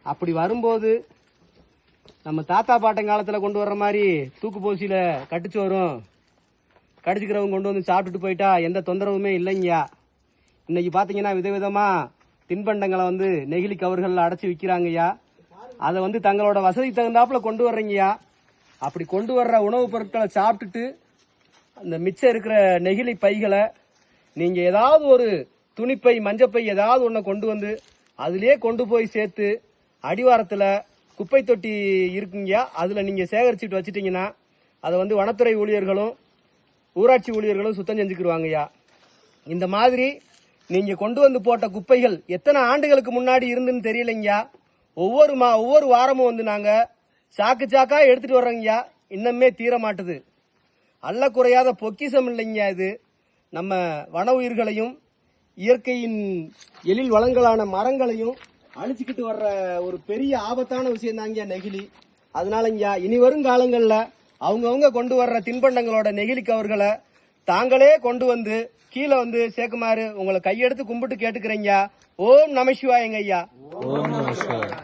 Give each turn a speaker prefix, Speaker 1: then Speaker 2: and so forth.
Speaker 1: அப்படி வரும்போது நம்ம தாத்தா பாட்டன் காலத்துல கொண்டு வர்ற மாதிரி தூக்கு போசியில கட்டுச்சோறும் கடிச்சுக்கிறவங்க கொண்டு வந்து சாப்பிட்டுட்டு போயிட்டா எந்த தொந்தரவுமே இல்லைங்கய்யா. இன்னைக்கு பாத்தீங்கன்னா விதவிதமா தின்பண்டங்களை வந்து நெகிழி கவர்கள்ல அடைச்சி விற்கிறாங்கய்யா. அதை வந்து தங்களோட வசதி தகுந்தாப்புல கொண்டு வர்றீங்கய்யா. அப்படி கொண்டு வர்ற உணவுப் பொருட்களை சாப்பிட்டுட்டு அந்த மிச்சம் இருக்கிற நெகிழி பைகளை நீங்க ஏதாவது ஒரு துணிப்பை மஞ்சப்பை ஏதாவது ஒன்ன கொண்டு வந்து அதுலயே கொண்டு போய் சேர்த்து அடிவாரத்துல குப்பை தொட்டி இருக்குங்கய்யா, அதுல நீங்க சேகரிச்சுட்டு வச்சிட்டீங்கன்னா அதை வந்து வனத்துறை ஊழியர்களும் ஊராட்சி ஊழியர்களும் சுத்தம் செஞ்சுக்கிடுவாங்கய்யா. இந்த மாதிரி நீங்க கொண்டு வந்து போட்ட குப்பைகள் எத்தனை ஆண்டுகளுக்கு முன்னாடி இருந்துன்னு தெரியலைங்கய்யா. ஒவ்வொரு வாரமும் வந்து நாங்க சாக்கு சாக்கா எடுத்துட்டு வர்றோங்கய்யா. இன்னுமே தீர மாட்டுது. அல்ல குறையாத பொக்கிசம் இல்லைங்க. இது நம்ம வன உயிர்களையும் இயற்கையின் எழில் வளங்களான மரங்களையும் அழிச்சுக்கிட்டு வர்ற ஒரு பெரிய ஆபத்தான விஷயம் தாங்க நெகிழி. அதனாலங்கய்யா இனி வரும் காலங்கள்ல அவங்கவுங்க கொண்டு வர்ற தின்பண்டங்களோட நெகிழி கவர்களை தாங்களே கொண்டு வந்து கீழே வந்து சேர்க்குமாறு உங்களை கையெடுத்து கும்பிட்டு கேட்டுக்கிறீங்க. ஓம் நம சிவாயங்க ஐயா.
Speaker 2: ஓம் நம சிவாய.